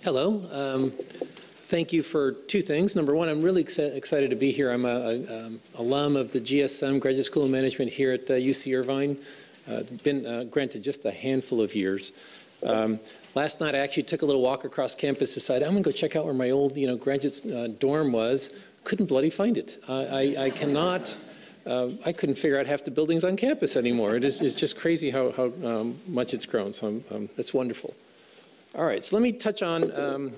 Hello. Thank you for two things. Number one, I'm really excited to be here. I'm an alum of the GSM, Graduate School of Management here at UC Irvine. Been granted just a handful of years. Last night I actually took a little walk across campus, decided I'm going to go check out where my old graduate dorm was. Couldn't bloody find it. I couldn't figure out half the buildings on campus anymore. It's just crazy how much it's grown, so that's wonderful. All right, so let me touch on, I'm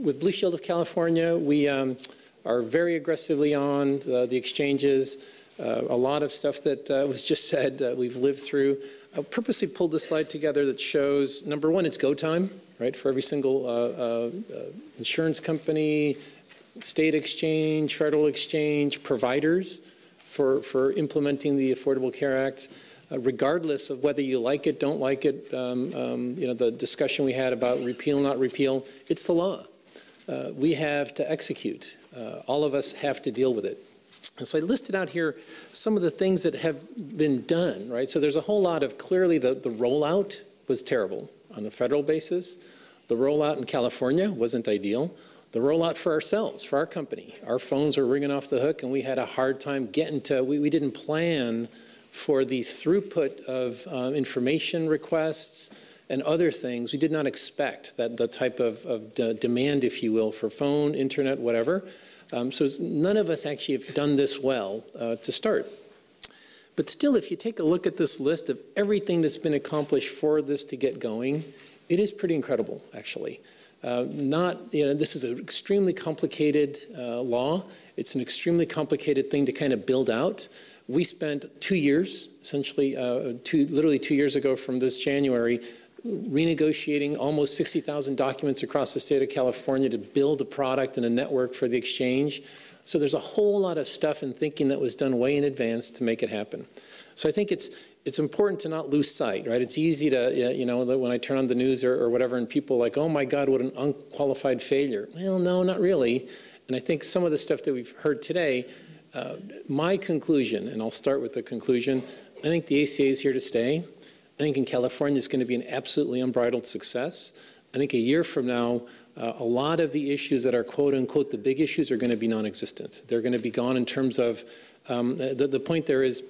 with Blue Shield of California. We are very aggressively on the exchanges. A lot of stuff that was just said we've lived through. I purposely pulled this slide together that shows, number one, it's go time, right, for every single insurance company, state exchange, federal exchange, providers for implementing the Affordable Care Act. Regardless of whether you like it, don't like it, the discussion we had about repeal, not repeal, it's the law. We have to execute. All of us have to deal with it. And so I listed out here some of the things that have been done, right? So there's a whole lot of, clearly the rollout was terrible on the federal basis. The rollout in California wasn't ideal. The rollout for ourselves, for our company, our phones were ringing off the hook and we had a hard time getting to, we didn't plan for the throughput of information requests and other things. We did not expect that the type of demand, if you will, for phone, internet, whatever. So none of us actually have done this well to start. But still, if you take a look at this list of everything that's been accomplished for this to get going, it is pretty incredible, actually. This is an extremely complicated law. It's an extremely complicated thing to kind of build out. We spent 2 years, essentially, literally 2 years ago from this January, renegotiating almost 60,000 documents across the state of California to build a product and a network for the exchange. So there's a whole lot of stuff and thinking that was done way in advance to make it happen. So I think it's important to not lose sight, right? It's easy to, when I turn on the news or whatever and people are like, oh my God, what an unqualified failure. Well, no, not really. And I think some of the stuff that we've heard today, my conclusion, and I'll start with the conclusion, I think the ACA is here to stay. I think in California it's going to be an absolutely unbridled success. I think a year from now, a lot of the issues that are quote unquote the big issues are going to be non-existent. They're going to be gone in terms of, the point there is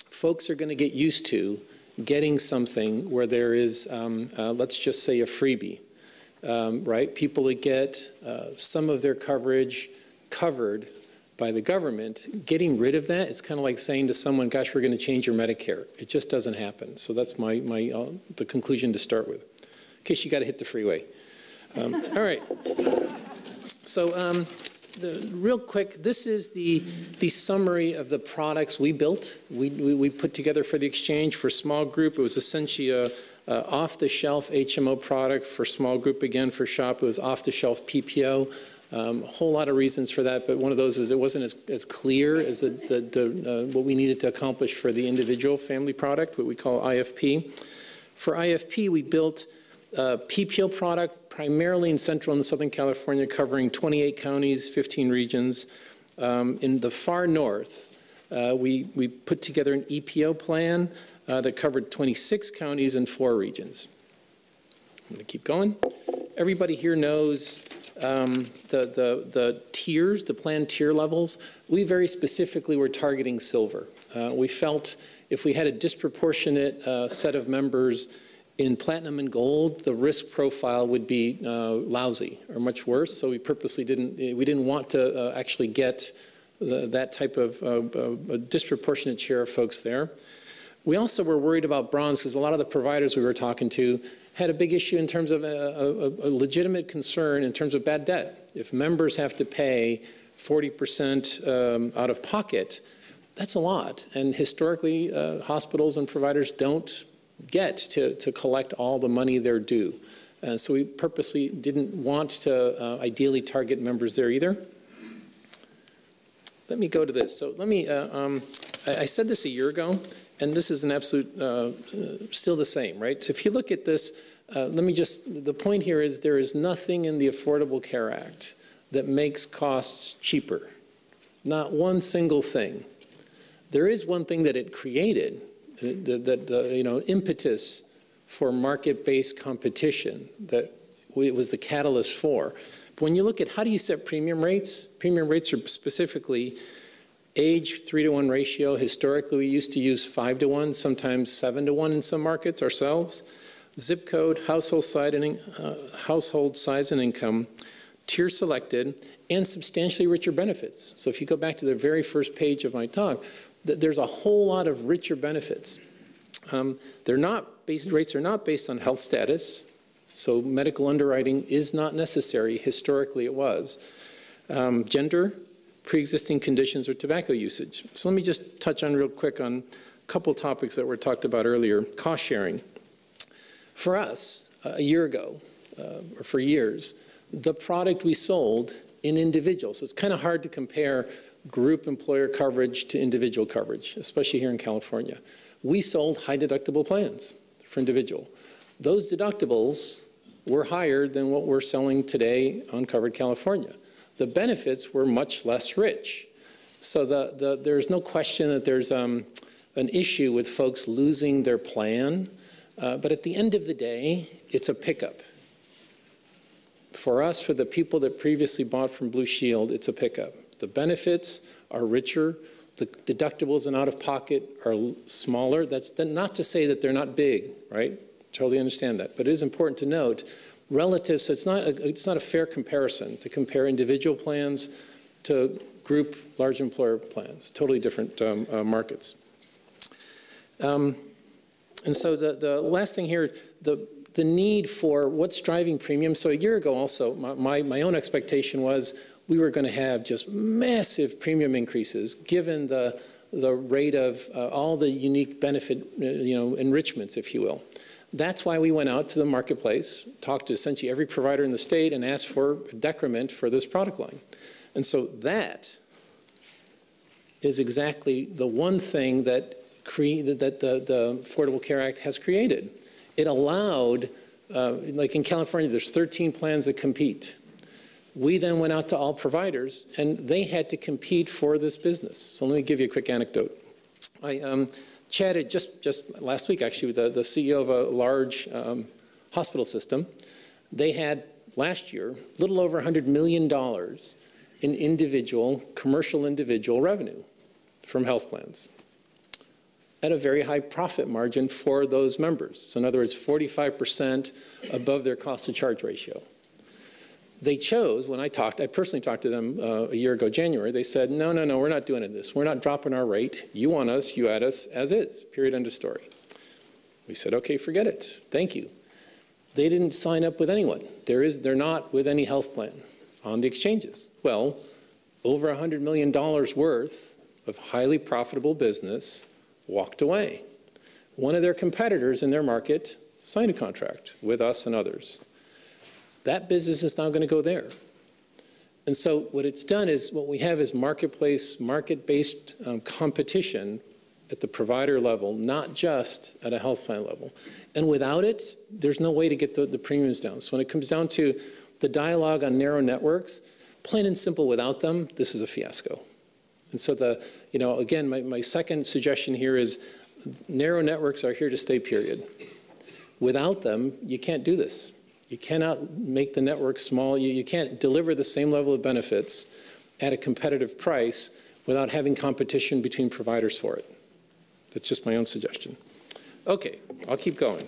folks are going to get used to getting something where there is, let's just say a freebie, right? People that get some of their coverage covered by the government, getting rid of that, it's kind of like saying to someone, gosh, we're going to change your Medicare. It just doesn't happen. So that's the conclusion to start with, in case you got to hit the freeway. All right. So real quick, this is the summary of the products we built. We put together for the exchange for small group. It was essentially a off-the-shelf HMO product. For small group, again, for shop, it was off-the-shelf PPO. A whole lot of reasons for that, but one of those is it wasn't as clear as what we needed to accomplish for the individual family product, what we call IFP. For IFP, we built a PPO product primarily in Central and Southern California, covering 28 counties, 15 regions. In the far north, we put together an EPO plan that covered 26 counties and 4 regions. I'm going to keep going. Everybody here knows the tiers, the plan tier levels. We very specifically were targeting silver. We felt if we had a disproportionate set of members in platinum and gold, the risk profile would be lousy or much worse. So we purposely didn't want to actually get that type of a disproportionate share of folks there. We also were worried about bronze because a lot of the providers we were talking to had a big issue in terms of a legitimate concern in terms of bad debt. If members have to pay 40% out of pocket, that's a lot. And historically, hospitals and providers don't get to collect all the money they're due. So we purposely didn't want to ideally target members there either. Let me go to this. So let me, I said this a year ago, and this is an absolute, still the same, right? So if you look at this, the point here is there is nothing in the Affordable Care Act that makes costs cheaper. Not one single thing. There is one thing that it created, impetus for market-based competition that it was the catalyst for. But when you look at how do you set premium rates are specifically age 3-to-1 ratio. Historically, we used to use 5-to-1, sometimes 7-to-1 in some markets ourselves. Zip code, household size and income, tier selected, and substantially richer benefits. So if you go back to the very first page of my talk, there's a whole lot of richer benefits. Rates are not based on health status, so medical underwriting is not necessary. Historically, it was. Gender, pre-existing conditions, or tobacco usage. So let me just touch on real quick on a couple topics that were talked about earlier. Cost sharing. For us, a year ago, or for years, the product we sold in individuals. So it's kind of hard to compare group employer coverage to individual coverage, especially here in California. We sold high deductible plans for individual. Those deductibles were higher than what we're selling today on Covered California. The benefits were much less rich. So there's no question that there's an issue with folks losing their plan, but at the end of the day, it's a pickup. For us, for the people that previously bought from Blue Shield, it's a pickup. The benefits are richer. The deductibles and out-of-pocket are smaller. That's not to say that they're not big, right? Totally understand that. But it is important to note, relative, so it's not a fair comparison to compare individual plans to group large employer plans. Totally different markets. And so the last thing here, the need for what's driving premium. So a year ago also, my own expectation was we were going to have just massive premium increases given the rate of all the unique benefit, enrichments, if you will. That's why we went out to the marketplace, talked to essentially every provider in the state, and asked for a decrement for this product line. And so that is exactly the one thing that the Affordable Care Act has created. It allowed, like in California, there's 13 plans that compete. We then went out to all providers, and they had to compete for this business. So let me give you a quick anecdote. I chatted just last week, actually, with the CEO of a large hospital system. They had, last year, a little over $100 million in commercial individual revenue from health plans at a very high profit margin for those members. So in other words, 45% above their cost to charge ratio. They chose, when I personally talked to them a year ago, January, they said, no, we're not doing this. We're not dropping our rate. You want us, you add us, as is, period, end of story. We said, okay, forget it. Thank you. They didn't sign up with anyone. They're not with any health plan on the exchanges. Well, over $100 million worth of highly profitable business walked away. One of their competitors in their market signed a contract with us and others. That business is now going to go there. And so what it's done is, what we have is marketplace, market-based competition at the provider level, not just at a health plan level. And without it, there's no way to get the premiums down. So when it comes down to the dialogue on narrow networks, plain and simple, without them, this is a fiasco. And so again, my second suggestion here is narrow networks are here to stay, period. Without them, you can't do this. You cannot make the network small. You can't deliver the same level of benefits at a competitive price without having competition between providers for it. That's just my own suggestion. Okay, I'll keep going.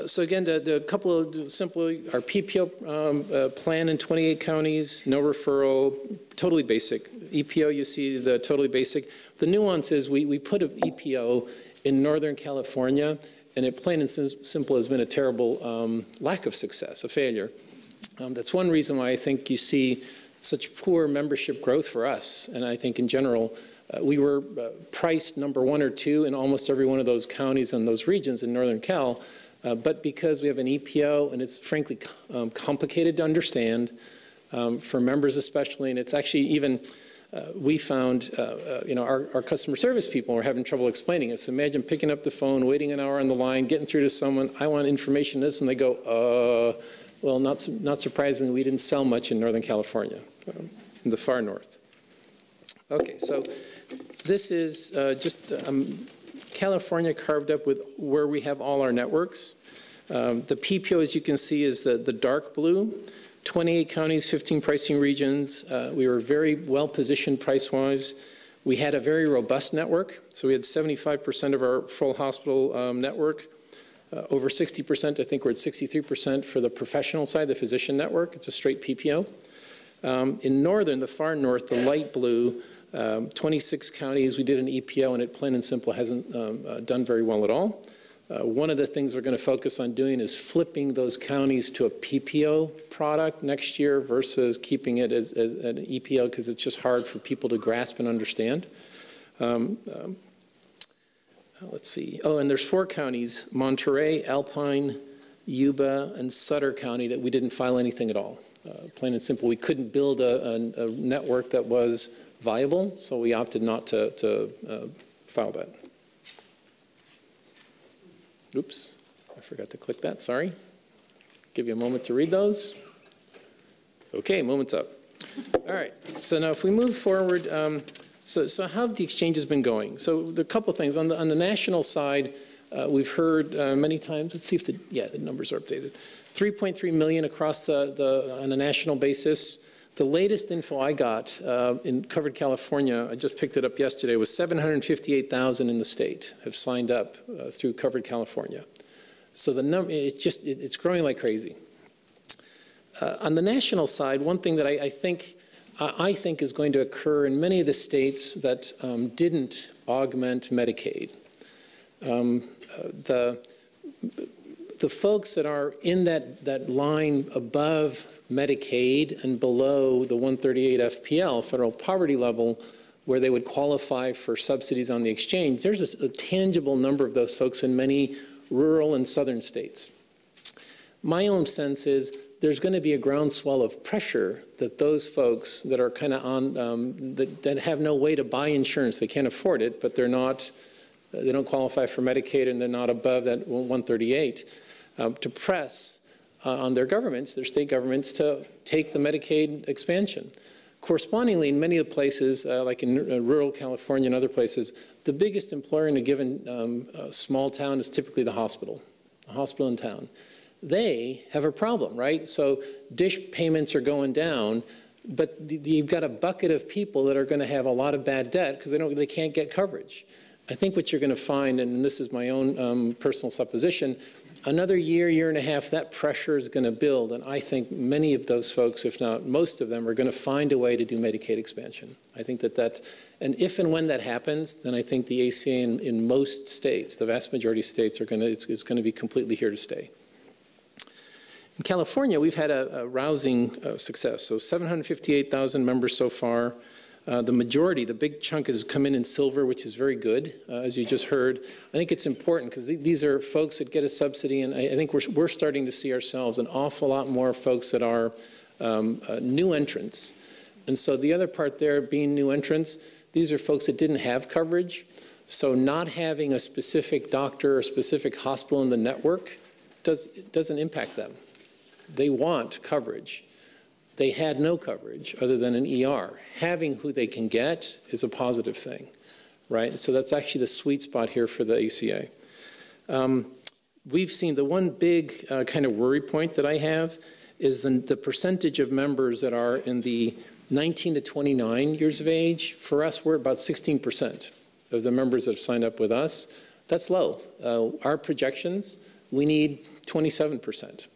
So again, a couple of simply, our PPO plan in 28 counties, no referral, totally basic. EPO, you see the totally basic. The nuance is we put an EPO in Northern California, and it plain and simple has been a terrible lack of success, a failure. That's one reason why I think you see such poor membership growth for us. And I think in general, we were priced number 1 or 2 in almost every one of those counties and those regions in Northern Cal. But because we have an EPO, and it's frankly complicated to understand for members especially, and it's actually even, we found, our customer service people were having trouble explaining it. So imagine picking up the phone, waiting an hour on the line, getting through to someone, I want information on this, and they go, well, not surprisingly, we didn't sell much in Northern California, in the far north. Okay, so this is just California carved up with where we have all our networks. The PPO, as you can see, is the dark blue. 28 counties, 15 pricing regions. We were very well positioned price-wise. We had a very robust network, so we had 75% of our full hospital network. Over 60%, I think we're at 63% for the professional side, the physician network. It's a straight PPO. In northern, the far north, the light blue, 26 counties, we did an EPO, and it plain and simple hasn't done very well at all. One of the things we're going to focus on doing is flipping those counties to a PPO product next year versus keeping it as an EPO, because it's just hard for people to grasp and understand. Let's see. Oh, and there's 4 counties, Monterey, Alpine, Yuba, and Sutter County, that we didn't file anything at all. Plain and simple, we couldn't build a network that was viable, so we opted not to file that. Oops, I forgot to click that, sorry. Give you a moment to read those. Okay, moment's up. All right, so now if we move forward, so how have the exchanges been going? So there are a couple things. On the national side, we've heard many times, let's see if the numbers are updated. 3.3 million across on a national basis. The latest info I got in covered California, I just picked it up yesterday, was 758,000 in the state have signed up through covered California. So the number, it's growing like crazy. On the national side, one thing that I think is going to occur in many of the states that didn't augment Medicaid. The folks that are in that line above Medicaid and below the 138 FPL, federal poverty level, where they would qualify for subsidies on the exchange, there's a tangible number of those folks in many rural and southern states. My own sense is there's going to be a groundswell of pressure that those folks that are kind of on, that have no way to buy insurance, they can't afford it, but they don't qualify for Medicaid and they're not above that 138, to press on their governments, their state governments, to take the Medicaid expansion. Correspondingly, in many of the places, like in rural California and other places, the biggest employer in a given small town is typically the hospital in town. They have a problem, right? So DSH payments are going down, but you've got a bucket of people that are going to have a lot of bad debt because they can't get coverage. I think what you're going to find, and this is my own personal supposition, another year and a half, that pressure is going to build, and I think many of those folks, if not most of them, are going to find a way to do Medicaid expansion. I think and if and when that happens, then I think the ACA in most states, the vast majority of states, it's going to be completely here to stay. In California, we've had a rousing success. So 758,000 members so far. The majority, the big chunk, has come in silver, which is very good, as you just heard. I think it's important because these are folks that get a subsidy, and I think we're starting to see ourselves an awful lot more folks that are new entrants. And so the other part there being new entrants, these are folks that didn't have coverage. So not having a specific doctor or specific hospital in the network doesn't impact them. They want coverage. They had no coverage other than an ER. Having who they can get is a positive thing, right? So that's actually the sweet spot here for the ACA. We've seen the one big kind of worry point that I have is the percentage of members that are in the 19 to 29 years of age. For us, we're about 16% of the members that have signed up with us. That's low. Our projections, we need 27%.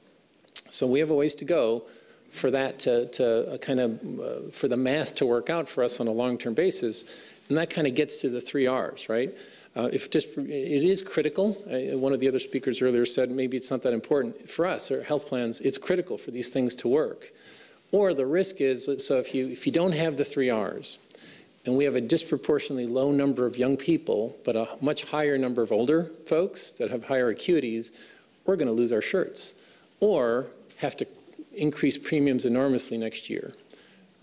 So we have a ways to go for that for the math to work out for us on a long-term basis, and that kind of gets to the 3 R's, right? It is critical. One of the other speakers earlier said maybe it's not that important. For us, our health plans, it's critical for these things to work. Or the risk is, so if you don't have the 3 R's, and we have a disproportionately low number of young people, but a much higher number of older folks that have higher acuities, we're going to lose our shirts, or have to increase premiums enormously next year,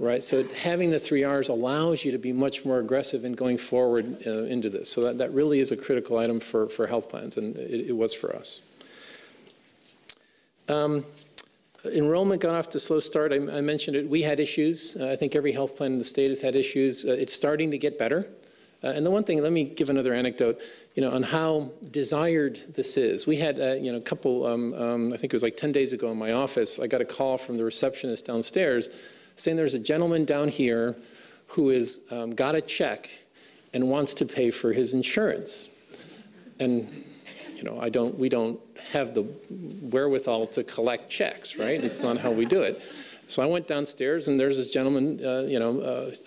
right? So having the 3 R's allows you to be much more aggressive in going forward into this. So that really is a critical item for health plans, and it was for us. Enrollment got off to a slow start. I mentioned it. We had issues. I think every health plan in the state has had issues. It's starting to get better. And the one thing, let me give another anecdote, on how desired this is. We had, a couple, I think it was like 10 days ago in my office, I got a call from the receptionist downstairs saying there's a gentleman down here who is got a check and wants to pay for his insurance. And, we don't have the wherewithal to collect checks, right? It's not how we do it. So I went downstairs, and there's this gentleman,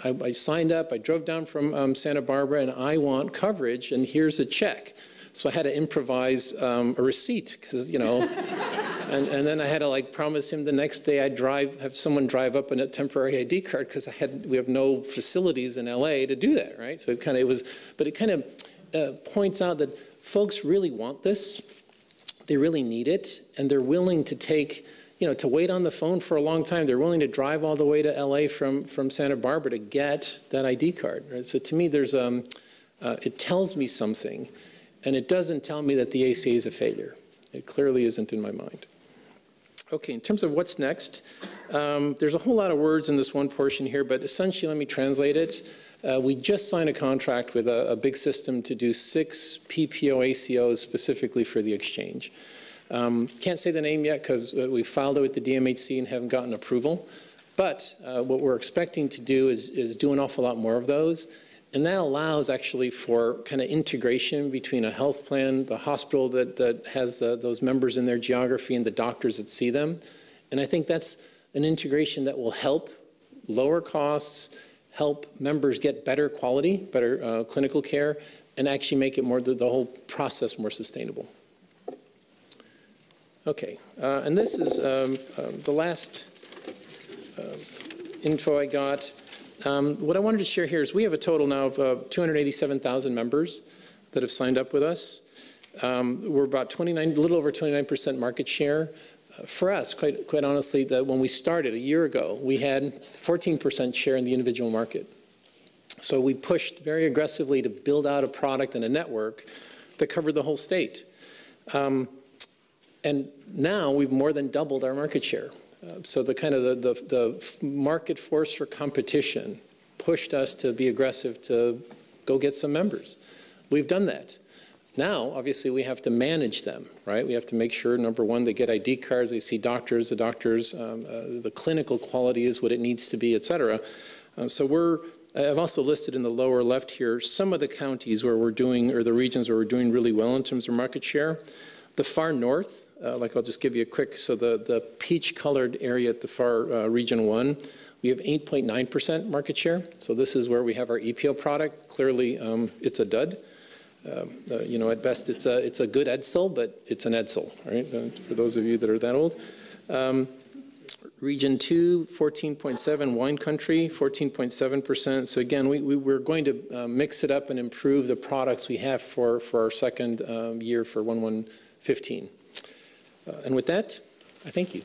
I signed up, I drove down from Santa Barbara, and I want coverage, and here's a check. So I had to improvise a receipt, because, and then I had to promise him the next day I'd have someone drive up in a temporary ID card, because we have no facilities in LA to do that, right? So it kind of points out that folks really want this, they really need it, and they're willing to take, to wait on the phone for a long time. They're willing to drive all the way to LA from Santa Barbara to get that ID card. Right? So to me, it tells me something, and it doesn't tell me that the ACA is a failure. It clearly isn't in my mind. Okay, in terms of what's next, there's a whole lot of words in this one portion here, but essentially, let me translate it. We just signed a contract with a big system to do 6 PPO ACOs specifically for the exchange. Can't say the name yet because we filed it with the DMHC and haven't gotten approval. But what we're expecting to do is do an awful lot more of those. And that allows actually for kind of integration between a health plan, the hospital that has those members in their geography, and the doctors that see them. And I think that's an integration that will help lower costs, help members get better quality, better clinical care, and actually make it the whole process more sustainable. Okay, and this is the last info I got. What I wanted to share here is we have a total now of 287,000 members that have signed up with us. We're about a little over 29% market share. For us, quite honestly, that when we started a year ago, we had 14% share in the individual market. So we pushed very aggressively to build out a product and a network that covered the whole state. And now we've more than doubled our market share. So the market force for competition pushed us to be aggressive to go get some members. We've done that. Now, obviously, we have to manage them, right? We have to make sure, number one, they get ID cards, they see doctors, the clinical quality is what it needs to be, et cetera. I've also listed in the lower left here some of the counties where we're doing, or the regions where we're doing really well in terms of market share. The far north, I'll just give you a quick, so the peach-colored area at the far region 1, we have 8.9% market share. So this is where we have our EPO product. Clearly, it's a dud. At best, it's a good Edsel, but it's an Edsel, right? For those of you that are that old. Region 2, 14.7, wine country, 14.7%. So again, we're going to mix it up and improve the products we have for our second year for 1/1/15. And with that, I thank you.